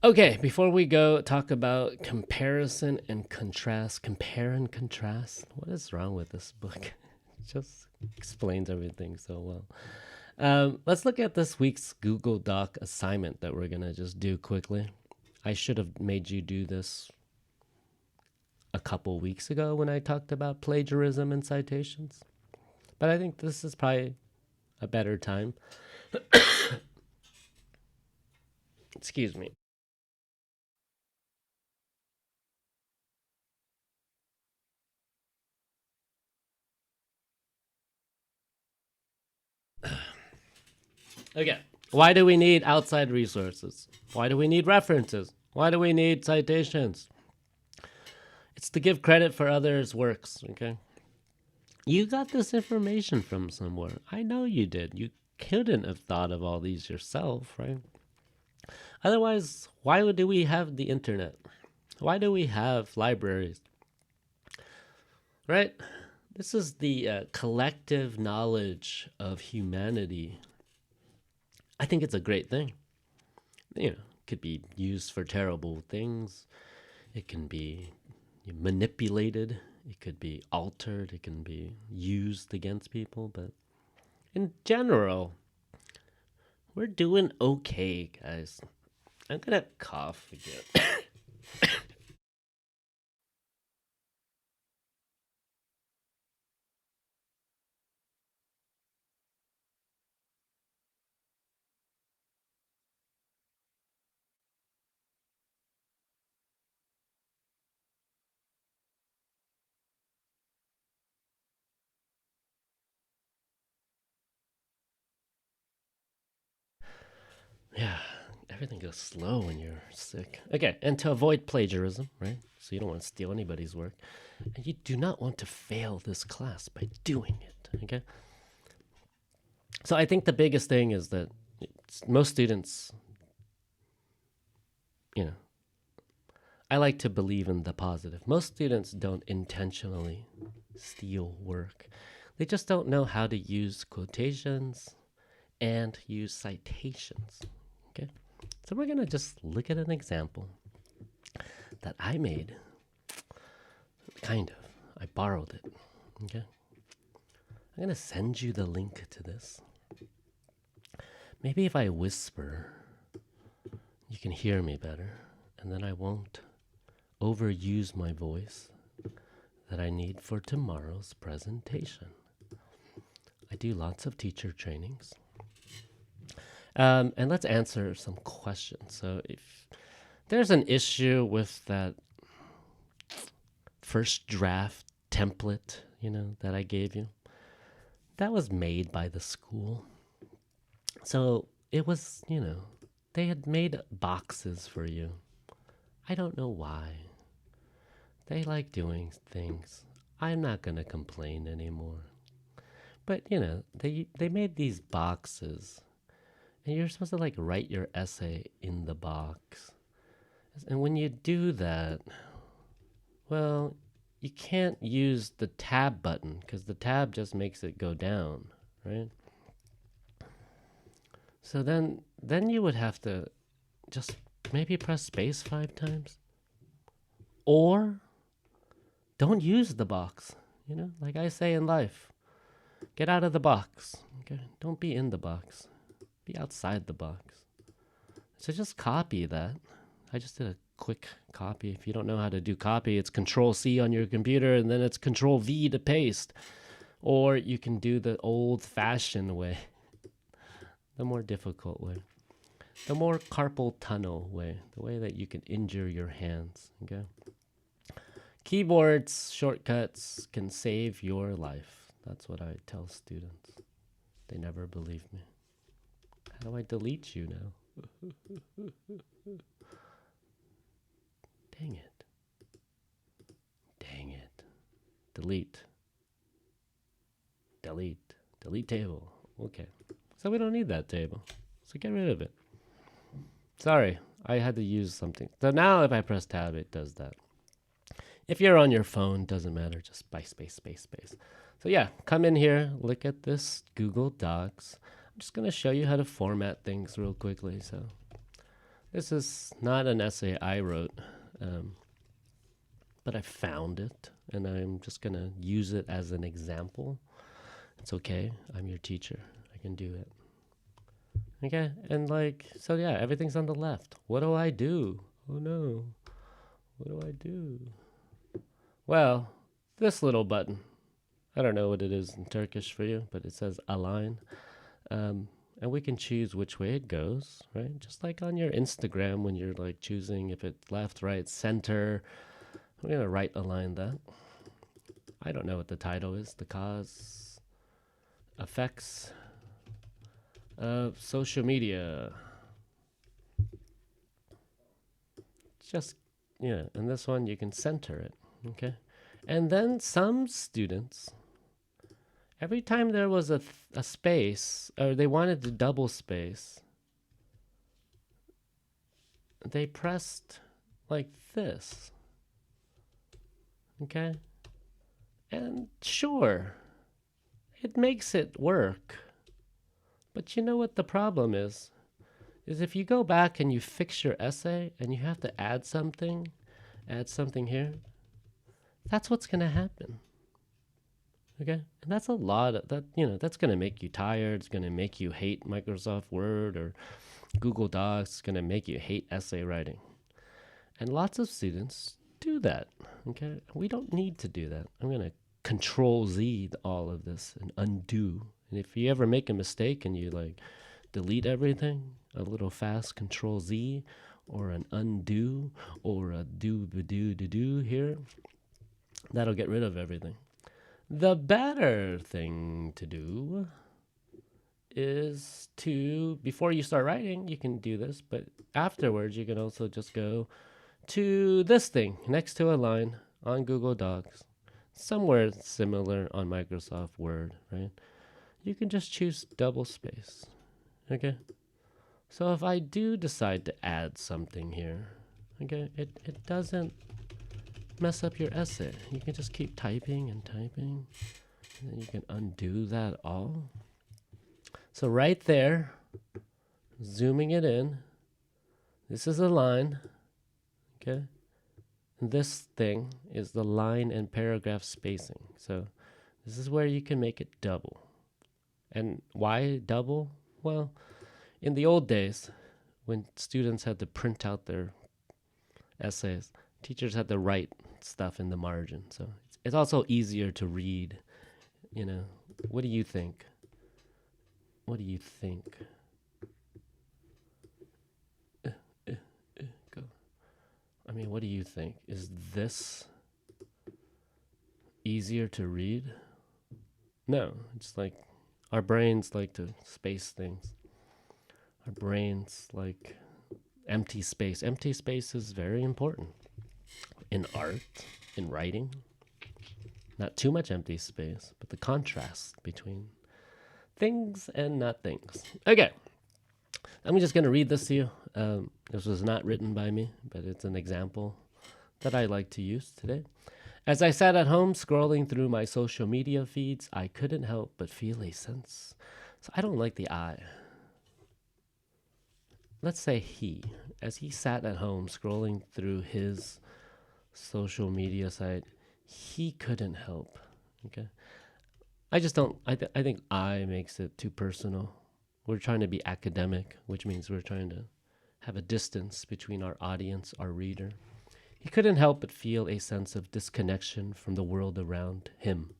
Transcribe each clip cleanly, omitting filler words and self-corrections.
Okay, before we go talk about comparison and contrast, compare and contrast. What is wrong with this book? It just explains everything so well. Let's look at this week's Google Doc assignment that we're going to just do quickly. I should have made you do this a couple weeks ago when I talked about plagiarism and citations. But I think this is probably a better time. Excuse me. Okay. Why do we need outside resources? Why do we need references? Why do we need citations? It's to give credit for others' works, okay? You got this information from somewhere. I know you did. You couldn't have thought of all these yourself, right? Otherwise, why do we have the internet? Why do we have libraries? Right? This is the collective knowledge of humanity. I think it's a great thing. You know, it could be used for terrible things. It can be manipulated. It could be altered. It can be used against people. But in general, we're doing okay, guys. I'm gonna cough again. Yeah, everything goes slow when you're sick. Okay, and to avoid plagiarism, right? So you don't want to steal anybody's work. And you do not want to fail this class by doing it, okay? So I think the biggest thing is that most students, you know, I like to believe in the positive. Most students don't intentionally steal work. They just don't know how to use quotations and use citations. Okay? So we're going to just look at an example that I made. Kind of. I borrowed it. Okay? I'm going to send you the link to this. Maybe if I whisper, you can hear me better, and then I won't overuse my voice that I need for tomorrow's presentation. I do lots of teacher trainings. And let's answer some questions. So if there's an issue with that first draft template, that I gave you, that was made by the school. So it was, they had made boxes for you. I don't know why. They like doing things. I'm not going to complain anymore. But, they made these boxes. And you're supposed to write your essay in the box. And when you do that, well, you can't use the tab button because the tab just makes it go down, right? So then you would have to just maybe press space 5 times. Or don't use the box, like I say in life. Get out of the box, okay? Don't be in the box. Be outside the box. So just copy that. I just did a quick copy. If you don't know how to do copy, it's Control C on your computer and then it's Control V to paste. Or you can do the old-fashioned way, the more difficult way, the more carpal tunnel way, the way that you can injure your hands, okay? Keyboards, shortcuts can save your life. That's what I tell students. They never believe me. How do I delete you now? Dang it. Dang it. Delete. Delete. Delete table. Okay. So we don't need that table. So get rid of it. Sorry, I had to use something. So now if I press tab, it does that. If you're on your phone, doesn't matter. Just by space, space, space. So yeah, come in here, look at this Google Docs. I'm just going to show you how to format things real quickly. So This is not an essay I wrote, um, but I found it, and I'm just going to use it as an example. It's okay. I'm your teacher. I can do it. Okay. And so yeah, everything's on the left. What do I do? Oh no. What do I do? Well, this little button. I don't know what it is in Turkish for you, but it says align. And we can choose which way it goes, right? Just like on your Instagram when you're like choosing if it's left, right, center. I'm going to right align that. I don't know what the title is. The cause, effects of social media. Just, yeah, and this one you can center it, okay? And then some students, every time there was a space, or they wanted to double space, they pressed like this, okay? And sure, it makes it work. But you know what the problem is? Is if you go back and you fix your essay and you have to add something here, that's what's going to happen. Okay? And that's a lot of that, that's going to make you tired. It's going to make you hate Microsoft Word or Google Docs. It's going to make you hate essay writing. And lots of students do that. Okay? We don't need to do that. I'm going to Control Z all of this and undo. And if you ever make a mistake and you delete everything, a little fast Control Z or an undo or a do here, that'll get rid of everything. The better thing to do is before you start writing, you can do this, but afterwards you can also just go to this thing next to a line on Google Docs, somewhere similar on Microsoft Word, right? You can just choose double space, okay? So if I do decide to add something here, okay, it doesn't mess up your essay. You can just keep typing and typing, and then you can undo that all. So right there, zooming it in, this is a line, okay? And this thing is the line and paragraph spacing. So this is where you can make it double. And why double? Well, in the old days, when students had to print out their essays, teachers had to write stuff in the margin. So it's also easier to read. What do you think? What do you think? Go. I mean, what do you think? Is this easier to read? No, it's like our brains like to space things. Our brains like empty space. Empty space is very important in art, in writing. Not too much empty space, but the contrast between things and not things. Okay, I'm just going to read this to you. This was not written by me, but it's an example that I like to use today. As I sat at home scrolling through my social media feeds, I couldn't help but feel a sense. So I don't like the I. Let's say he. As he sat at home scrolling through his social media site, he couldn't help. Okay. I just don't. I think I makes it too personal. We're trying to be academic, which means we're trying to have a distance between our audience, our reader. He couldn't help but feel a sense of disconnection from the world around him.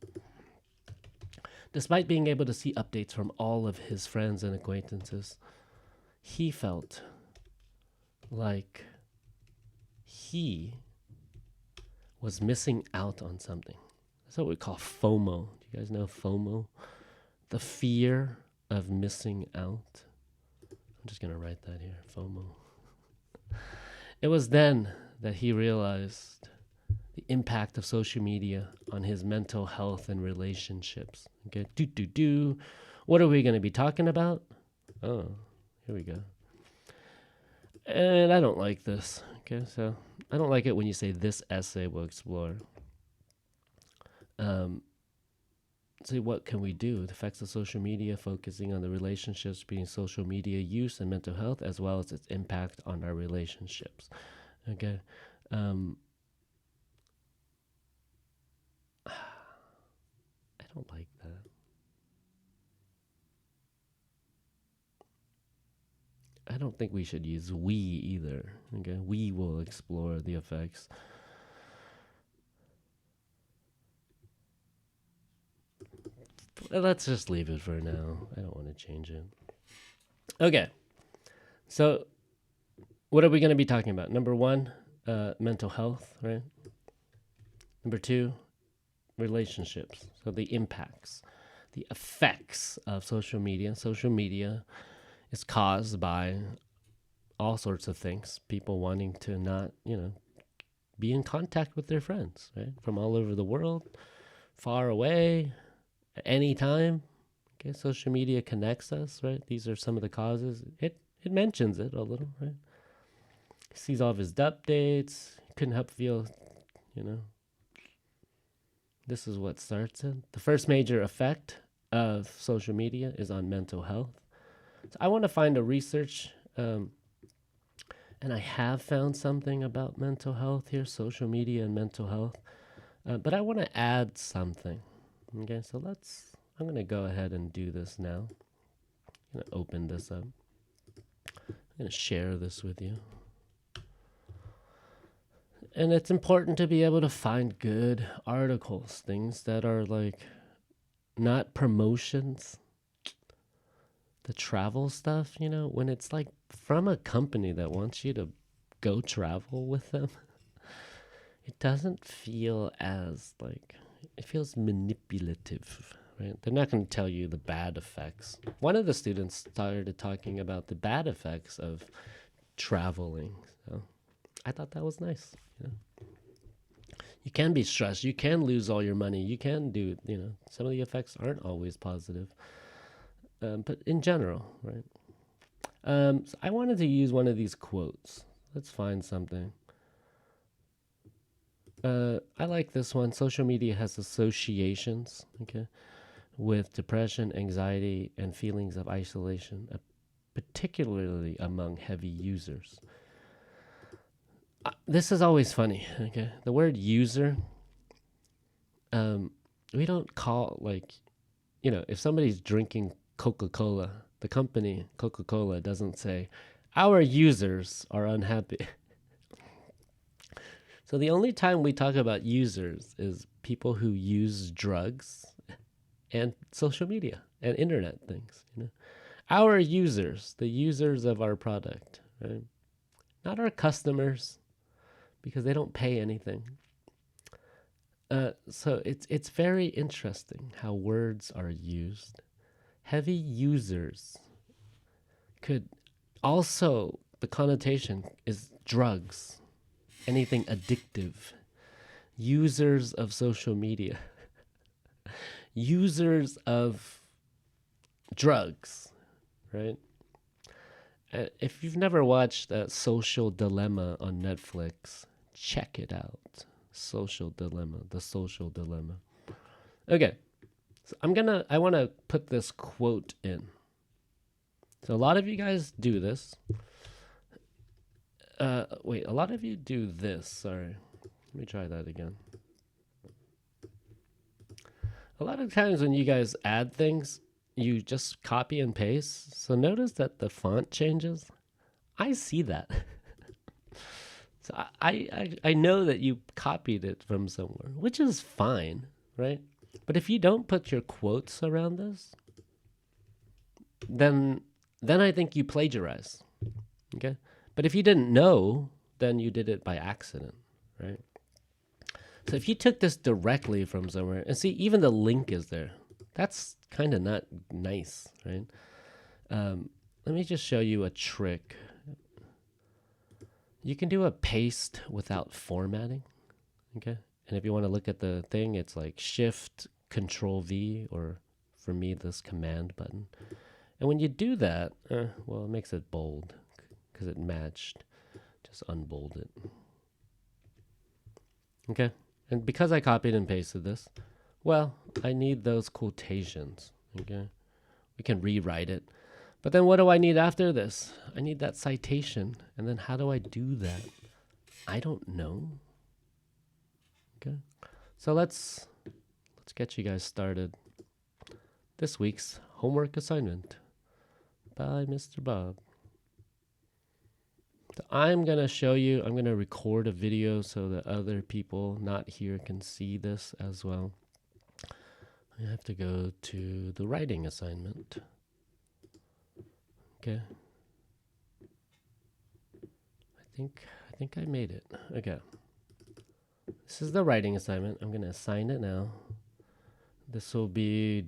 Despite being able to see updates from all of his friends and acquaintances, he felt like he was missing out on something. That's what we call FOMO. Do you guys know FOMO? The fear of missing out. I'm just going to write that here, FOMO. It was then that he realized the impact of social media on his mental health and relationships. Okay, What are we going to be talking about? Oh, here we go. And I don't like this. Okay, so I don't like it when you say this essay will explore. see, what can we do? The effects of social media, focusing on the relationships between social media use and mental health, as well as its impact on our relationships. Okay. I don't like that. I don't think we should use we either. Okay. We will explore the effects. Let's just leave it for now. I don't want to change it. Okay. So, what are we going to be talking about? Number one, mental health, right? Number two, relationships. So, the impacts, the effects of social media. Social media is caused by all sorts of things. People wanting to not, be in contact with their friends, right? From all over the world, far away, at any time. Okay, social media connects us, right? These are some of the causes. It mentions it a little, right? He sees all of his updates. He couldn't help feel, this is what starts it. The first major effect of social media is on mental health. So I want to find a research, and I have found something about mental health here, social media and mental health. But I want to add something. Okay, so I'm going to go ahead and do this now. I'm going to open this up. I'm going to share this with you. And it's important to be able to find good articles, things that are like not promotions. The travel stuff, when it's like from a company that wants you to go travel with them, it doesn't feel as like, it feels manipulative, right? They're not going to tell you the bad effects. One of the students started talking about the bad effects of traveling. So I thought that was nice. You can be stressed. You can lose all your money. You can do, some of the effects aren't always positive. But in general, right? So I wanted to use one of these quotes. Let's find something. I like this one. Social media has associations, okay, with depression, anxiety, and feelings of isolation, particularly among heavy users. This is always funny, okay? The word user, we don't call, if somebody's drinking Coca-Cola, the company Coca-Cola doesn't say, our users are unhappy. So the only time we talk about users is people who use drugs and social media and internet things. Our users, the users of our product, right? Not our customers, because they don't pay anything. So it's very interesting how words are used. Heavy users could also, the connotation is drugs, anything addictive. Users of social media, users of drugs, right? If you've never watched Social Dilemma on Netflix, check it out. Social Dilemma, the Social Dilemma. Okay, so I want to put this quote in. So a lot of you guys do this. A lot of you do this. Sorry. Let me try that again. A lot of times when you guys add things, you just copy and paste. So notice that the font changes. I see that. So I know that you copied it from somewhere, which is fine, right? But if you don't put your quotes around this, then I think you plagiarize. Okay? But if you didn't know, then you did it by accident, right? So if you took this directly from somewhere, and see, even the link is there. That's kind of not nice, right? Let me just show you a trick. You can do a paste without formatting, okay? And if you want to look at the thing, it's like Shift Control V, or for me, this Command button. And when you do that, it makes it bold because it matched. Just unbold it. Okay? And because I copied and pasted this, Well, I need those quotations. Okay. We can rewrite it. But then what do I need after this? I need that citation. And then how do I do that? I don't know. Okay. So let's get you guys started. This week's homework assignment by Mr. Bob. So I'm going to show you, I'm going to record a video so that other people not here can see this as well. I have to go to the writing assignment. Okay. I think I made it. Okay. This is the writing assignment. I'm going to assign it now. This will be,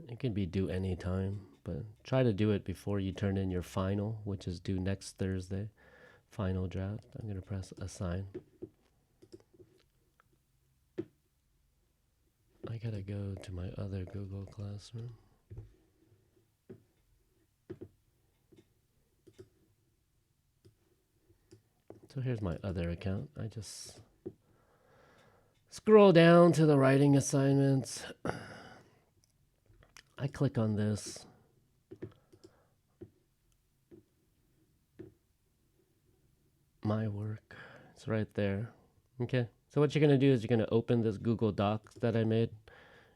it can be due anytime, but try to do it before you turn in your final, which is due next Thursday. Final draft. I'm going to press assign. I got to go to my other Google Classroom. So here's my other account. I just scroll down to the writing assignments. I click on this. My work. It's right there. Okay. So what you're going to do is you're going to open this Google Docs that I made.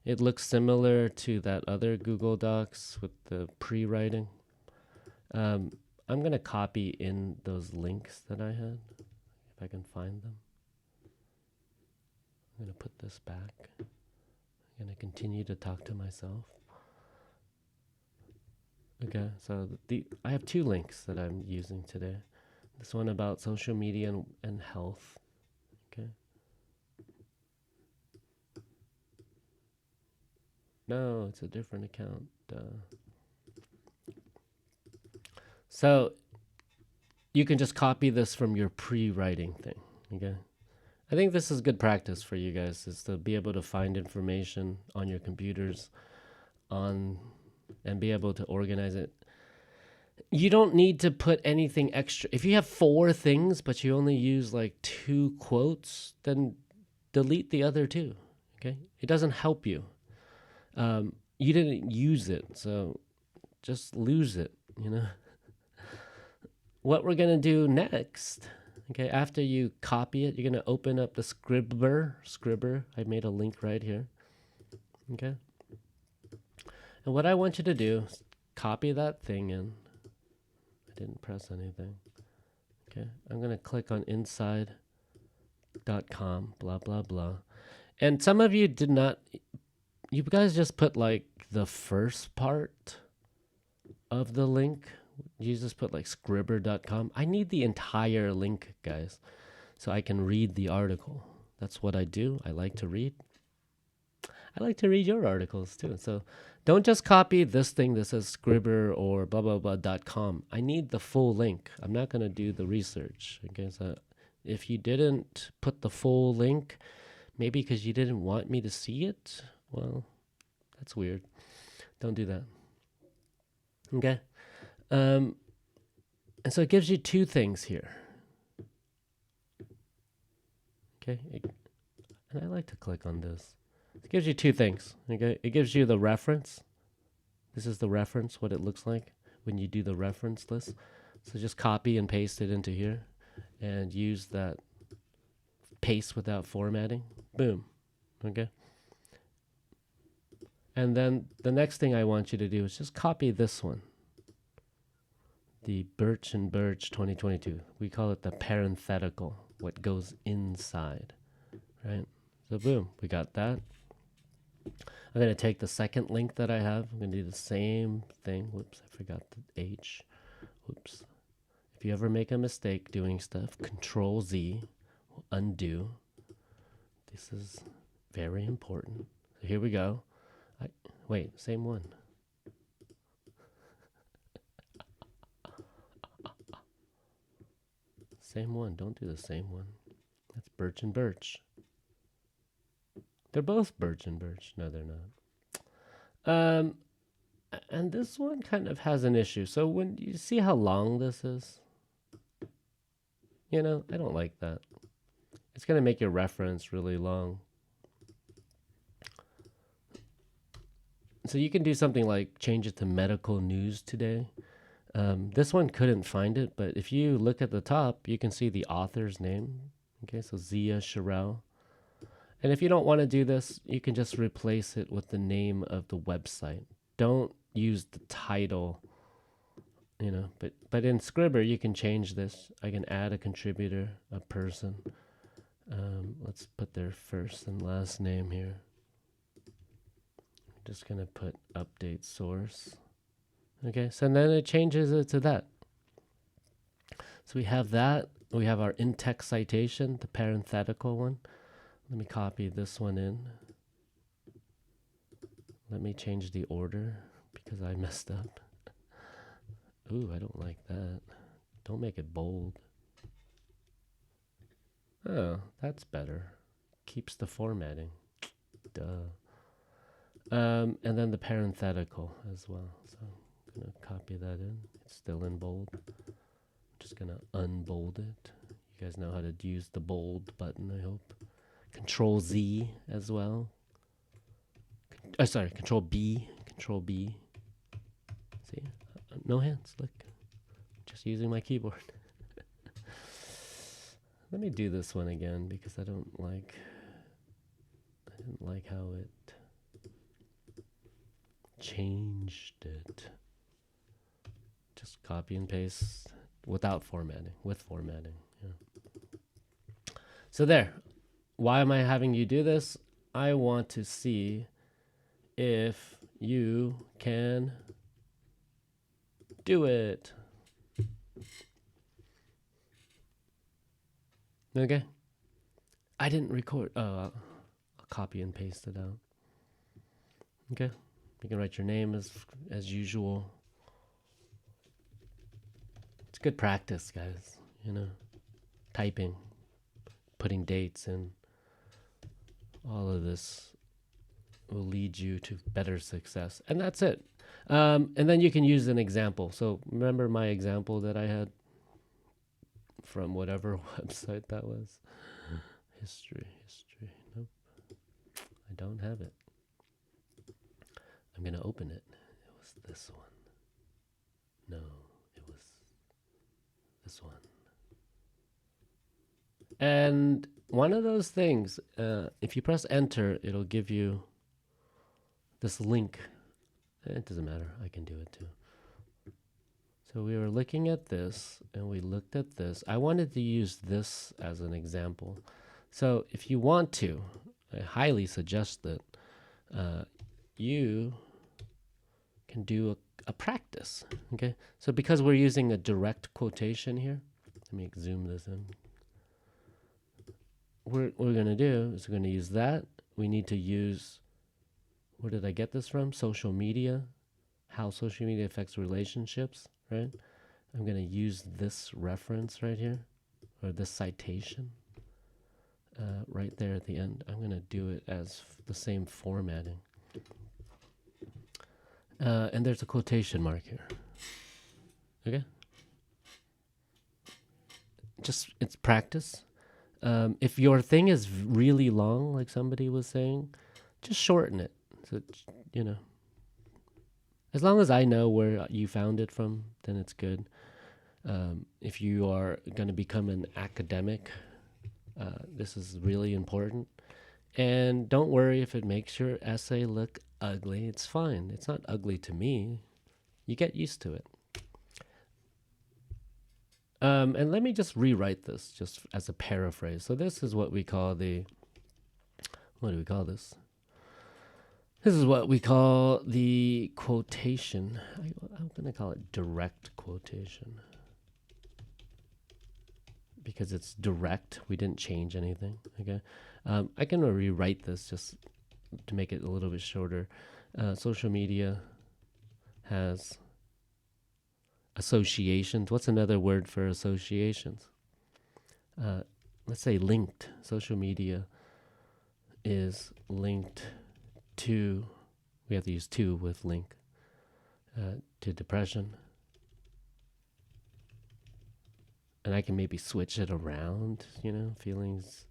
It looks similar to that other Google Docs with the pre-writing. I'm going to copy in those links that I had, if I can find them. I'm going to put this back. I'm going to continue to talk to myself. Okay, so I have two links that I'm using today. This one about social media and health. Okay. No, it's a different account. So you can just copy this from your pre-writing thing. Okay. I think this is good practice for you guys, is to be able to find information on your computers and be able to organize it. You don't need to put anything extra. If you have 4 things, but you only use like 2 quotes, then delete the other 2. Okay. It doesn't help you. You didn't use it, so just lose it, you know. What we're going to do next, okay, after you copy it, you're going to open up the Scribber. I made a link right here. Okay. And what I want you to do is copy that thing in. I didn't press anything. Okay. I'm going to click on inside.com, blah, blah, blah. And some of you did not, you guys just put like the first part of the link. You just put like scribber.com. I need the entire link, guys, so I can read the article. That's what I do. I like to read. I like to read your articles too. So don't just copy this thing that says scribber or blah, blah, blah.com. I need the full link. I'm not going to do the research. Okay, so if you didn't put the full link, maybe because you didn't want me to see it, well, that's weird. Don't do that. Okay. And so it gives you 2 things here. Okay. And I like to click on this. It gives you 2 things. Okay. It gives you the reference. This is the reference, what it looks like when you do the reference list. So just copy and paste it into here and use that paste without formatting. Boom. Okay. And then the next thing I want you to do is just copy this one. The Birch and Birch 2022. We call it the parenthetical, what goes inside, right? So boom, we got that. I'm going to take the second link that I have. I'm going to do the same thing. Whoops, I forgot the H. Whoops. If you ever make a mistake doing stuff, Control Z will undo. This is very important. So here we go. Wait, same one. Same one. Don't do the same one. That's Birch and Birch. They're both Birch and Birch. No, they're not. And this one kind of has an issue. So when you see how long this is, you know, I don't like that. It's going to make your reference really long. So you can do something like change it to medical news today. This one couldn't find it, but if you look at the top, you can see the author's name. Okay, so Zia Sherelle. And if you don't want to do this, you can just replace it with the name of the website. Don't use the title, but in Scribber, you can change this. I can add a contributor, a person. Let's put their first and last name here. I'm just going to put update source. Okay, so then it changes it to that. So we have that. We have our in-text citation, the parenthetical one. Let me copy this one in. Let me change the order because I messed up. Ooh, I don't like that. Don't make it bold. Oh, that's better. Keeps the formatting. Duh. And then the parenthetical as well. So I'm going to copy that in. It's still in bold. I'm just going to unbold it. You guys know how to use the bold button, I hope. Control Z as well. Sorry, Control B. Control B. See? No hands, look. Just using my keyboard. Let me do this one again because I didn't like how it changed it. Just copy and paste without formatting, with formatting. Yeah. So there. Why am I having you do this? I want to see if you can do it. Okay. I didn't record. I'll copy and paste it out. Okay. You can write your name as usual. It's good practice, guys. Typing, putting dates in. All of this will lead you to better success. And that's it. And then you can use an example. So remember my example that I had from whatever website that was? History. Nope. I don't have it. I'm going to open it. It was this one. No, it was this one. And one of those things, if you press enter, it'll give you this link. It doesn't matter. I can do it too. So we were looking at this and we looked at this. I wanted to use this as an example. So if you want to, I highly suggest that you can do a practice. Okay. So because we're using a direct quotation here, let me zoom this in. What we're going to do is we're going to use that. We need to use, where did I get this from? Social media, how social media affects relationships, right? I'm going to use this reference right here, or this citation right there at the end. I'm going to do it as the same formatting. And there's a quotation mark here. Okay? Just, it's practice. If your thing is really long, like somebody was saying, just shorten it. So, as long as I know where you found it from, then it's good. If you are going to become an academic, this is really important. And don't worry if it makes your essay look ugly. It's fine. It's not ugly to me. You get used to it. And let me just rewrite this just as a paraphrase. So this is what we call what do we call this? This is what we call the quotation. I'm going to call it direct quotation. Because it's direct. We didn't change anything. Okay. I can rewrite this just to make it a little bit shorter. Social media has associations. What's another word for associations? Let's say linked. Social media is linked to, we have to use to with link, to depression. And I can maybe switch it around, feelings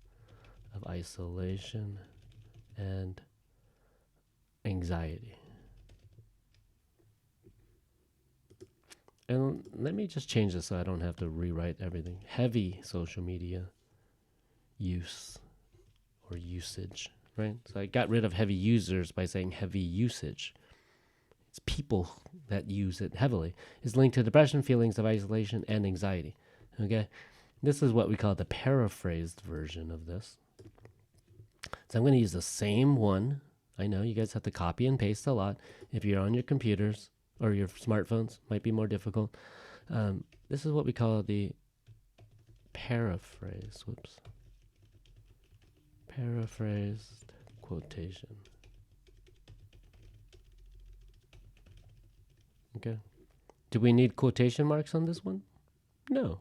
of isolation and anxiety. And let me just change this so I don't have to rewrite everything. Heavy social media use or usage, right? So I got rid of heavy users by saying heavy usage. It's people that use it heavily. It's linked to depression, feelings of isolation, and anxiety. Okay? This is what we call the paraphrased version of this. So I'm going to use the same one. I know you guys have to copy and paste a lot. If you're on your computers or your smartphones, might be more difficult. This is what we call the paraphrase. Whoops. Paraphrased quotation. Okay. Do we need quotation marks on this one? No.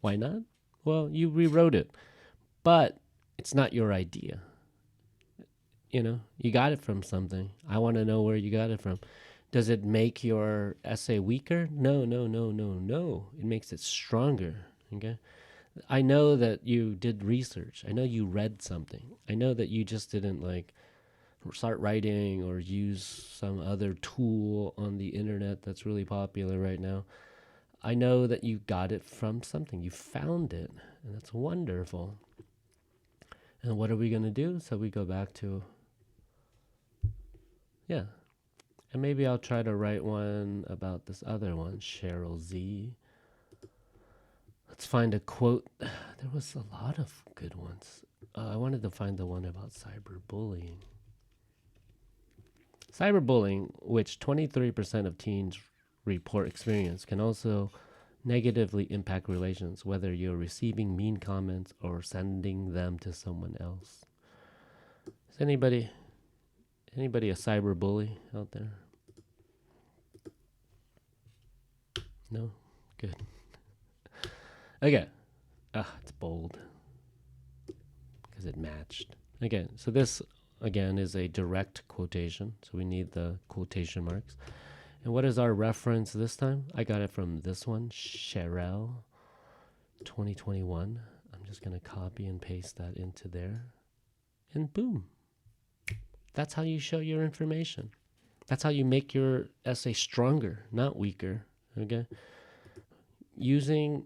Why not? Well, you rewrote it, but it's not your idea. You know, you got it from something. I want to know where you got it from. Does it make your essay weaker? No. It makes it stronger. Okay. I know that you did research. I know you read something. I know that you just didn't like start writing or use some other tool on the internet that's really popular right now. I know that you got it from something. You found it, and that's wonderful. And what are we going to do? So we go back to, yeah. And maybe I'll try to write one about this other one, Cheryl Z. Let's find a quote. There was a lot of good ones. I wanted to find the one about cyberbullying. Cyberbullying, which 23% of teens report experience, can also negatively impact relations, whether you're receiving mean comments or sending them to someone else. Is anybody a cyberbully out there? No? Good. Okay. It's bold because it matched. Okay, so this again is a direct quotation, so we need the quotation marks. And what is our reference this time? I got it from this one, Cheryl, 2021. I'm just going to copy and paste that into there. And boom. That's how you show your information. That's how you make your essay stronger, not weaker. Okay? Using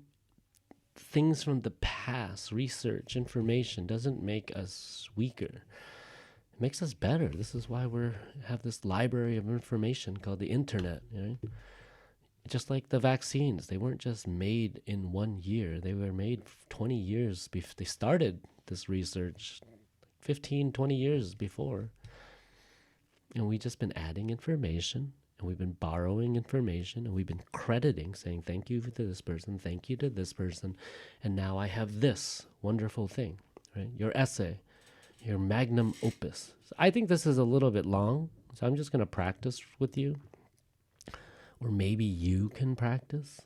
things from the past, research, information, doesn't make us weaker. It makes us better. This is why we have this library of information called the internet. Right? Just like the vaccines, they weren't just made in 1 year. They were made 20 years before they started this research, 15, 20 years before. And we've just been adding information, and we've been borrowing information, and we've been crediting, saying thank you to this person, thank you to this person, and now I have this wonderful thing, right? Your essay, your magnum opus. So I think this is a little bit long, so I'm just going to practice with you. Or maybe you can practice.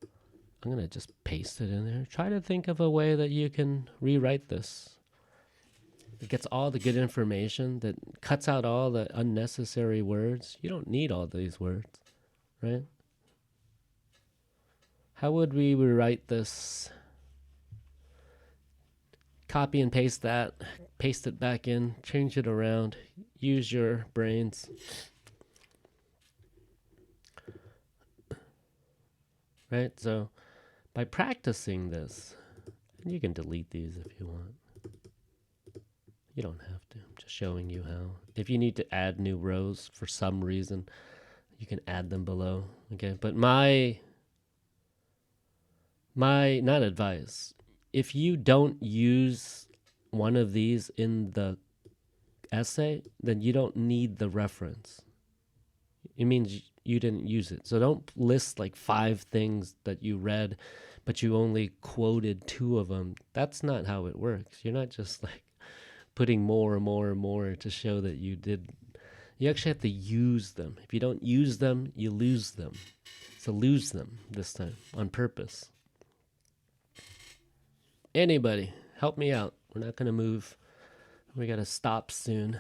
I'm going to just paste it in there. Try to think of a way that you can rewrite this. It gets all the good information, that cuts out all the unnecessary words. You don't need all these words, right? How would we rewrite this? Copy and paste that, paste it back in, change it around, use your brains. Right? So by practicing this, and you can delete these if you want. You don't have to. I'm just showing you how. If you need to add new rows for some reason, you can add them below. Okay, but my not advice. If you don't use one of these in the essay, then you don't need the reference. It means you didn't use it. So don't list like 5 things that you read, but you only quoted 2 of them. That's not how it works. You're not just like putting more and more and more to show that you did. You actually have to use them. If you don't use them, you lose them. So lose them this time on purpose. Anybody, help me out. We're not going to move. We got to stop soon.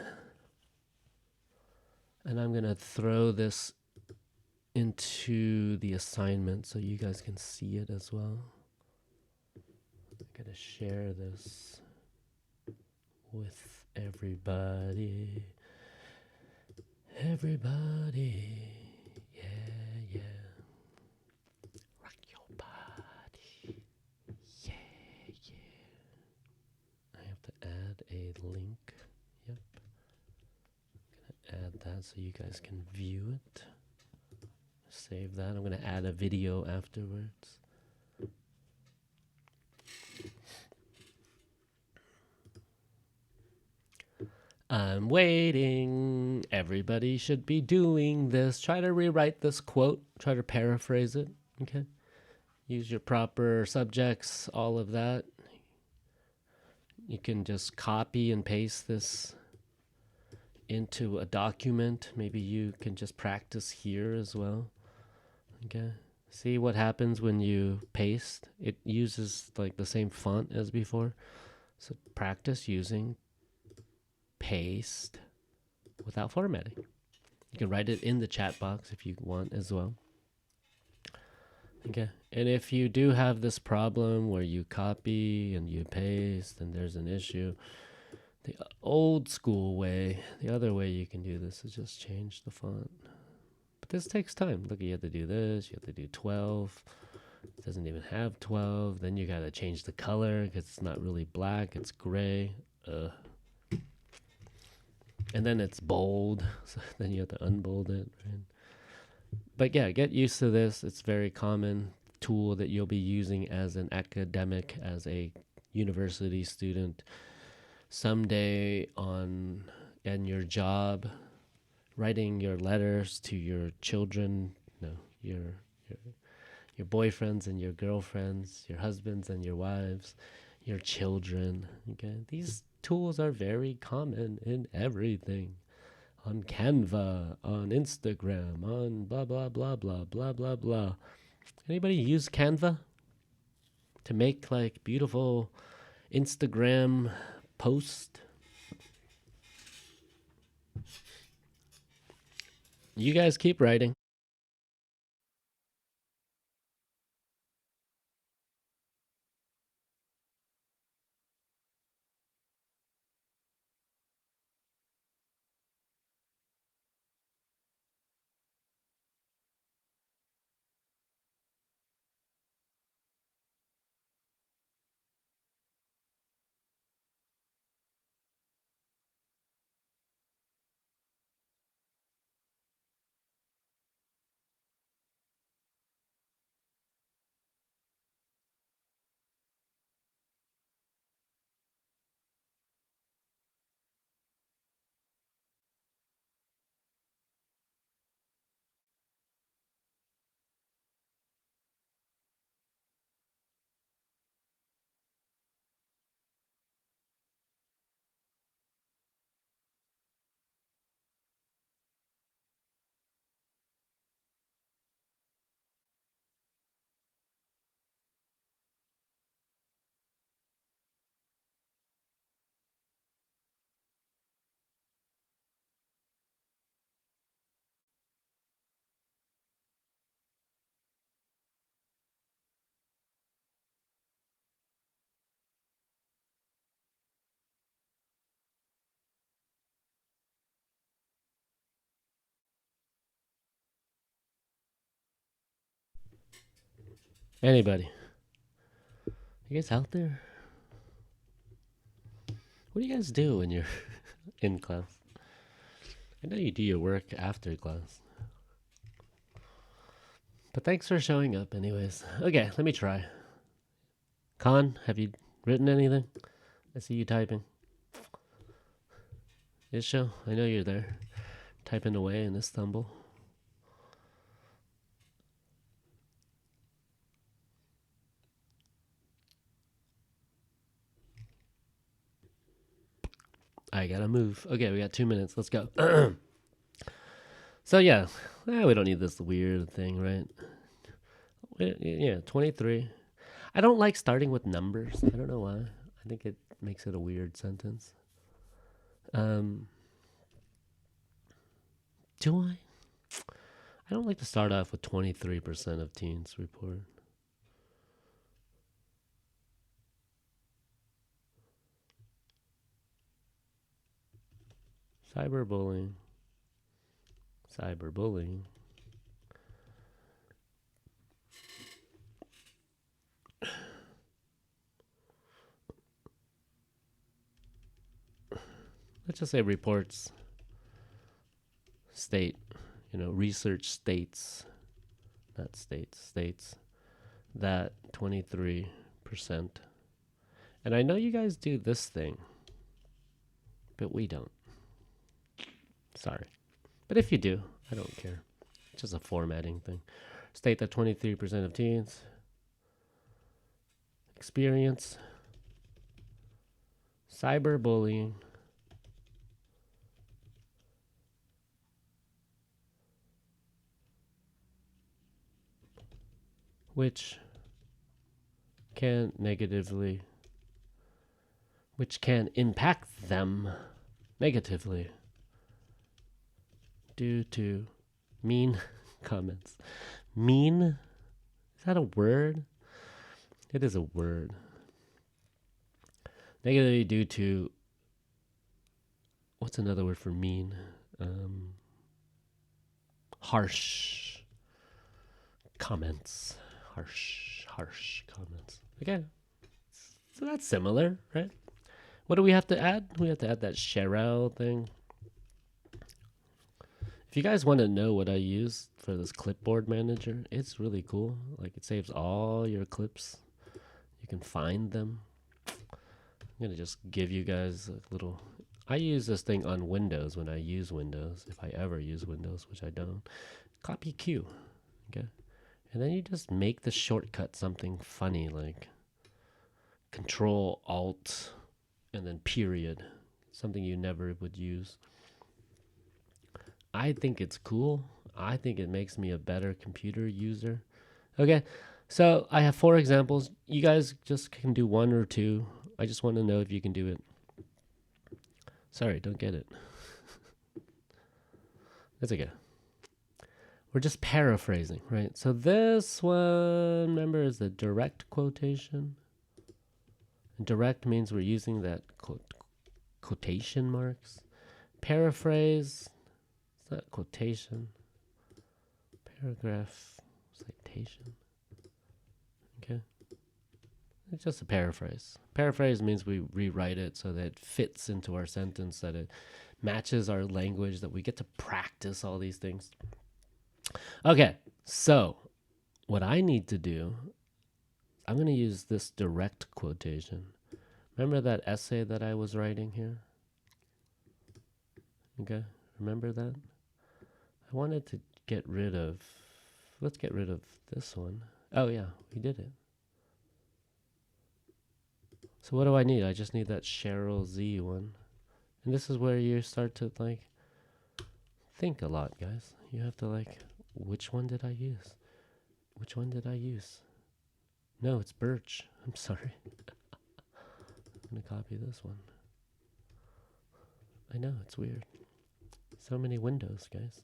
And I'm going to throw this into the assignment so you guys can see it as well. I'm going to share this with everybody. Everybody. Yeah. add a link. Yep. Add that so you guys can view it. Save that. I'm going to add a video afterwards. I'm waiting. Everybody should be doing this. Try to rewrite this quote. Try to paraphrase it. Okay. Use your proper subjects, all of that. You can just copy and paste this into a document. Maybe you can just practice here as well. Okay. See what happens when you paste. It uses like the same font as before. So practice using paste without formatting. You can write it in the chat box if you want as well. Okay. And if you do have this problem where you copy and you paste and there's an issue, the old school way, the other way you can do this is just change the font. But this takes time. Look, you have to do this. You have to do 12. It doesn't even have 12. Then you got to change the color because it's not really black. It's gray. And then it's bold. So then you have to unbold it. Right? But yeah, get used to this. It's a very common tool that you'll be using as an academic, as a university student. Someday in your job, writing your letters to your children, your boyfriends and your girlfriends, your husbands and your wives, your children. Okay, these tools are very common in everything. On Canva, on Instagram, on blah, blah, blah, blah, blah, blah, blah. Anybody use Canva to make like beautiful Instagram posts? You guys keep writing. Anybody? You guys out there? What do you guys do when you're in class? I know you do your work after class. But thanks for showing up anyways. Okay, let me try. Khan, have you written anything? I see you typing. Isha, I know you're there. Typing away in Istanbul. I gotta move. Okay, we got 2 minutes. Let's go. So yeah, we don't need this weird thing, right? Yeah, 23. I don't like starting with numbers. I don't know why. I think it makes it a weird sentence. Do I? I don't like to start off with 23% of teens report. Cyberbullying. Cyberbullying. let's just say reports state, research states, not states that 23%. And I know you guys do this thing, but we don't. Sorry. But if you do, I don't care. It's just a formatting thing. State that 23% of teens experience cyberbullying which can impact them negatively due to mean comments. Mean? Is that a word? It is a word. Negatively due to, what's another word for mean? Harsh comments. Harsh comments. Okay. So that's similar, right? What do we have to add? We have to add that Cheryl thing. If you guys want to know what I use for this clipboard manager, it's really cool. Like, it saves all your clips. You can find them. I'm going to just give you guys a little... I use this thing on Windows when I use Windows, if I ever use Windows, which I don't. Copy Q. Okay? And then you just make the shortcut something funny, like Control Alt and then period. Something you never would use. I think it's cool. I think it makes me a better computer user. Okay, so I have 4 examples. You guys just can do 1 or 2. I just want to know if you can do it. Sorry, don't get it. That's okay. We're just paraphrasing, right? So this one, remember, is the direct quotation. And direct means we're using that quotation marks. Paraphrase, it's not quotation. Paragraph, citation. Okay. It's just a paraphrase. Paraphrase means we rewrite it so that it fits into our sentence, that it matches our language, that we get to practice all these things. Okay, so what I need to do, I'm going to use this direct quotation. Remember that essay that I was writing here? Okay, remember that? I wanted to get rid of, let's get rid of this one. Oh yeah, we did it. So what do I need? I just need that Cheryl Z one. And this is where you start to like think a lot, guys. You have to like, which one did I use? Which one did I use? No, it's Birch. I'm sorry. I'm going to copy this one. I know, it's weird. So many windows, guys.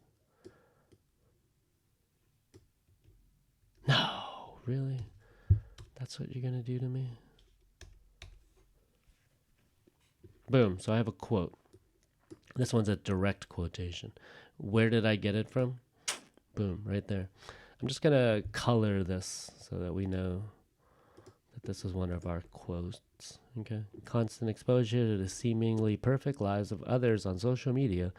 No, really? That's what you're going to do to me? Boom. So I have a quote. This one's a direct quotation. Where did I get it from? Boom, right there. I'm just going to color this so that we know that this is one of our quotes. Okay. Constant exposure to the seemingly perfect lives of others on social media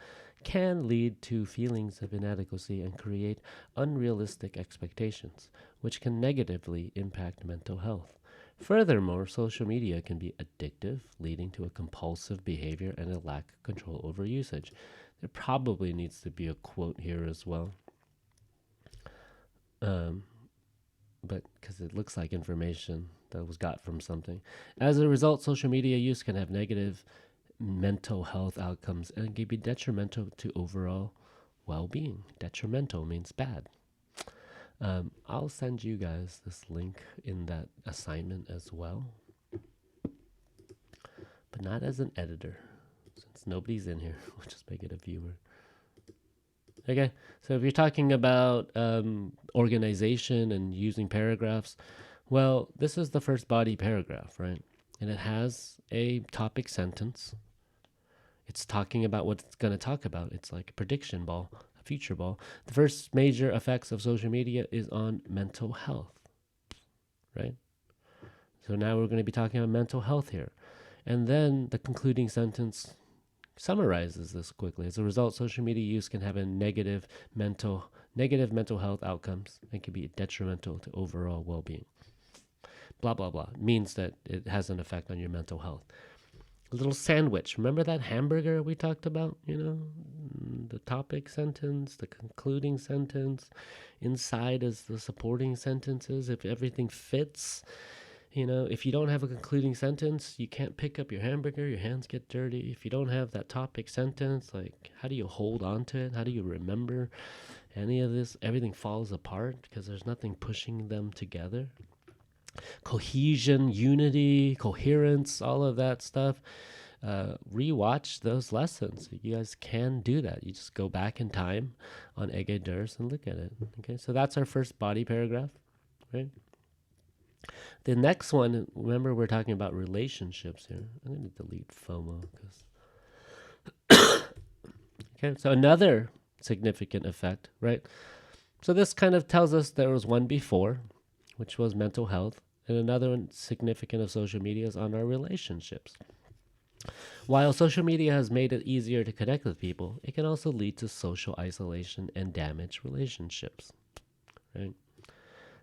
can lead to feelings of inadequacy and create unrealistic expectations, which can negatively impact mental health. Furthermore, social media can be addictive, leading to a compulsive behavior and a lack of control over usage. There probably needs to be a quote here as well. But because it looks like information that was got from something. As a result, social media use can have negative mental health outcomes and can be detrimental to overall well-being. Detrimental means bad. I'll send you guys this link in that assignment as well, but not as an editor, since nobody's in here. We'll just make it a viewer. Okay, so if you're talking about organization and using paragraphs, well, this is the first body paragraph, right? And it has a topic sentence. It's talking about what it's going to talk about. It's like a prediction ball, a future ball. The first major effects of social media is on mental health, right? So now we're going to be talking about mental health here. And then the concluding sentence summarizes this quickly. As a result, social media use can have a mental health outcomes and can be detrimental to overall well-being. Blah blah blah means that it has an effect on your mental health. A little sandwich. Remember that hamburger we talked about? The topic sentence, the concluding sentence. Inside is the supporting sentences. If everything fits, if you don't have a concluding sentence, you can't pick up your hamburger. Your hands get dirty. If you don't have that topic sentence, like, how do you hold on to it? How do you remember any of this? Everything falls apart because there's nothing pushing them together. Cohesion, unity, coherence, all of that stuff. Rewatch those lessons. You guys can do that. You just go back in time on Ege Durs and look at it. Okay, so that's our first body paragraph, right? The next one, remember we're talking about relationships here. I'm going to delete FOMO because. Okay, so another significant effect, right? So this kind of tells us there was one before, which was mental health, and another one significant of social media is on our relationships. While social media has made it easier to connect with people, it can also lead to social isolation and damage relationships, right?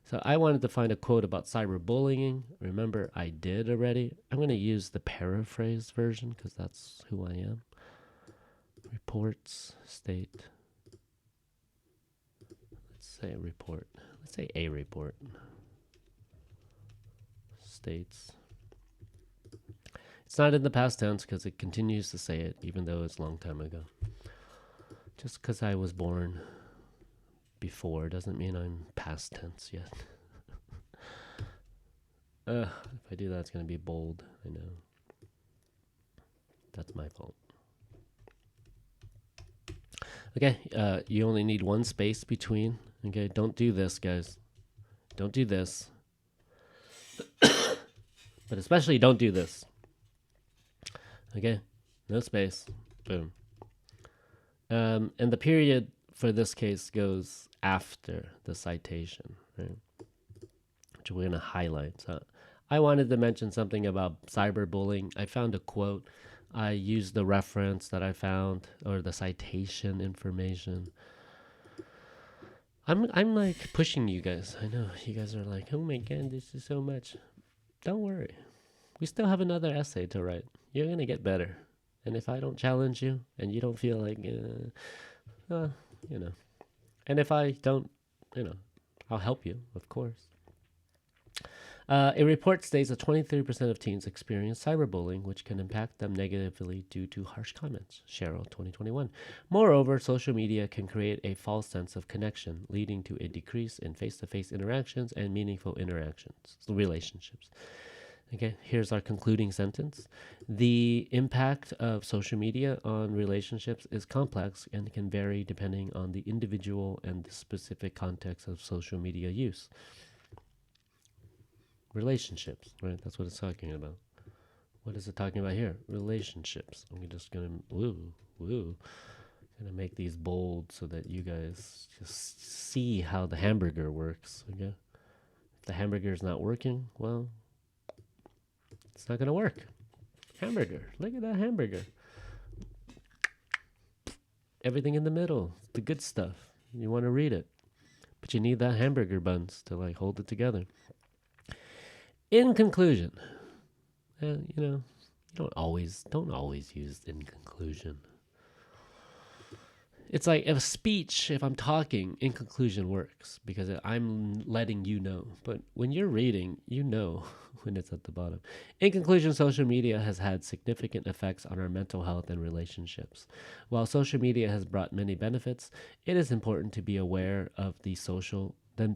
So I wanted to find a quote about cyberbullying. Remember, I did already. I'm going to use the paraphrased version because that's who I am. Reports state. Let's say a report. Let's say a report states. It's not in the past tense because it continues to say it even though it's a long time ago. Just because I was born before doesn't mean I'm past tense yet. If I do that, it's going to be bold. I know. That's my fault. Okay, you only need one space between. Okay, don't do this, guys. Don't do this. But especially don't do this. Okay, no space. Boom. And the period for this case goes after the citation, right? Which we're going to highlight. So I wanted to mention something about cyberbullying. I found a quote. I used the reference that I found or the citation information. I'm like pushing you guys. I know you guys are like, oh my god, this is so much. Don't worry. We still have another essay to write. You're going to get better. And if I don't challenge you and you don't feel like, and if I don't, I'll help you, of course. A report states that 23% of teens experience cyberbullying, which can impact them negatively due to harsh comments. Cheryl, 2021. Moreover, social media can create a false sense of connection, leading to a decrease in face-to-face interactions and meaningful relationships. Okay, here's our concluding sentence. The impact of social media on relationships is complex and can vary depending on the individual and the specific context of social media use. Relationships, right? That's what it's talking about. What is it talking about here? Relationships. I'm just going to, gonna make these bold so that you guys just see how the hamburger works, okay? If the hamburger is not working, well, it's not going to work. Hamburger. Look at that hamburger. Everything in the middle. The good stuff. You want to read it. But you need that hamburger buns to like hold it together. In conclusion, you don't always use in conclusion. It's like if I'm talking, in conclusion works because I'm letting you know. But when you're reading, you know when it's at the bottom. In conclusion, social media has had significant effects on our mental health and relationships. While social media has brought many benefits, it is important to be aware of the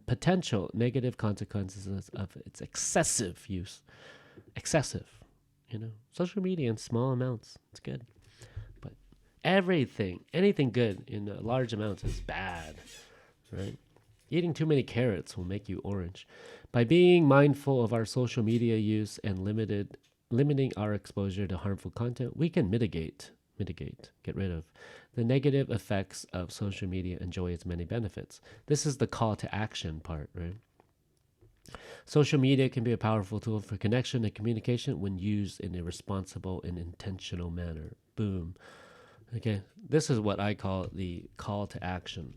potential negative consequences of its excessive use. Excessive, Social media in small amounts, it's good. Anything good in large amounts is bad, right? Eating too many carrots will make you orange. By being mindful of our social media use and limiting our exposure to harmful content, we can get rid of the negative effects of social media. Enjoy its many benefits. This is the call to action part, right? Social media can be a powerful tool for connection and communication when used in a responsible and intentional manner. Boom. Okay, this is what I call the call to action.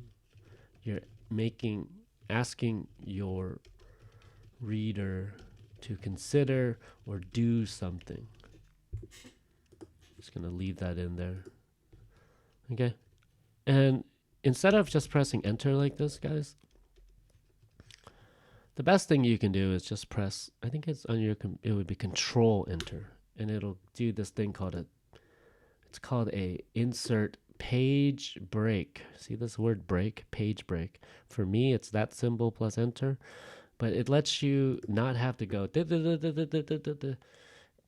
You're asking your reader to consider or do something. Just gonna leave that in there. Okay, and instead of just pressing enter like this, guys, the best thing you can do is just press, I think it's on your, it would be control enter, and it'll do this thing called it's called a insert page break. See this word break, page break. For me, it's that symbol plus enter, but it lets you not have to go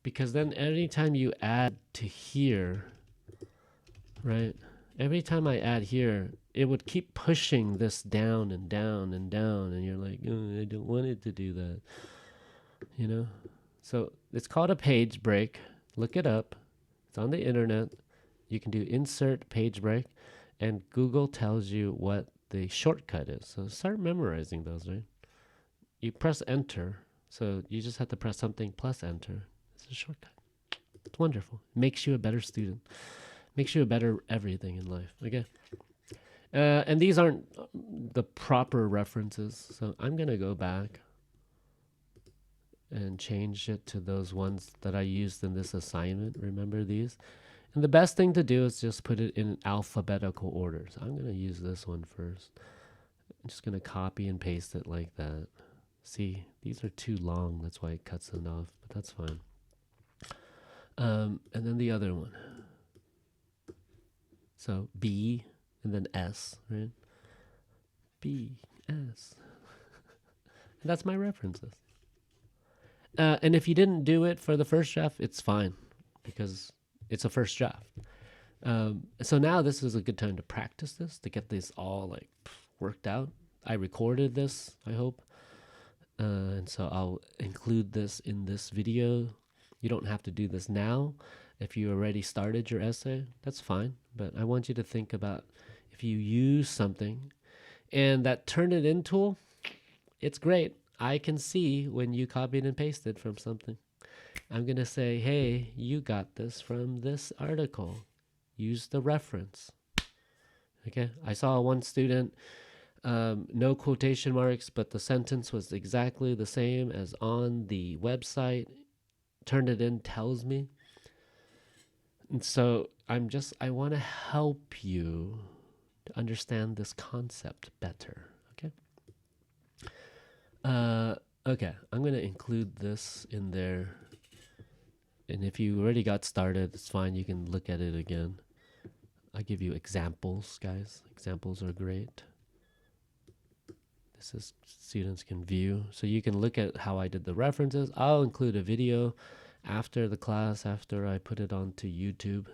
because then anytime you add to here, right? Every time I add here, it would keep pushing this down and down and down, and you're like, oh, I don't want it to do that, you know? So it's called a page break. Look it up. It's on the internet. You can do insert page break, and Google tells you what the shortcut is. So start memorizing those, right? You press enter, so you just have to press something plus enter. It's a shortcut. It's wonderful. Makes you a better student. Makes you a better everything in life. Okay. And these aren't the proper references, so I'm gonna go back and change it to those ones that I used in this assignment. Remember these? And the best thing to do is just put it in alphabetical order. So I'm gonna use this one first. I'm just gonna copy and paste it like that. See, these are too long. That's why it cuts it off, but that's fine. And then the other one. So B and then S, right? B, S. And that's my references. And if you didn't do it for the first draft, it's fine because it's a first draft. So now this is a good time to practice this, to get this all like worked out. I recorded this, I hope. And so I'll include this in this video. You don't have to do this now. If you already started your essay, that's fine. But I want you to think about if you use something and that Turnitin tool, it's great. I can see when you copied and pasted from something. I'm going to say, hey, you got this from this article. Use the reference. Okay. I saw one student, no quotation marks, but the sentence was exactly the same as on the website. Turnitin tells me. And so I want to help you to understand this concept better. Okay. Okay. I'm going to include this in there. And if you already got started, it's fine. You can look at it again. I give you examples, guys. Examples are great. This is students can view. So you can look at how I did the references. I'll include a video after the class, after I put it onto YouTube.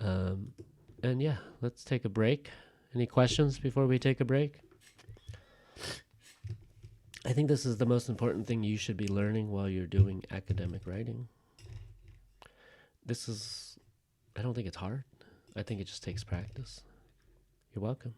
And yeah, let's take a break. Any questions before we take a break? I think this is the most important thing you should be learning while you're doing academic writing. I don't think it's hard. I think it just takes practice. You're welcome.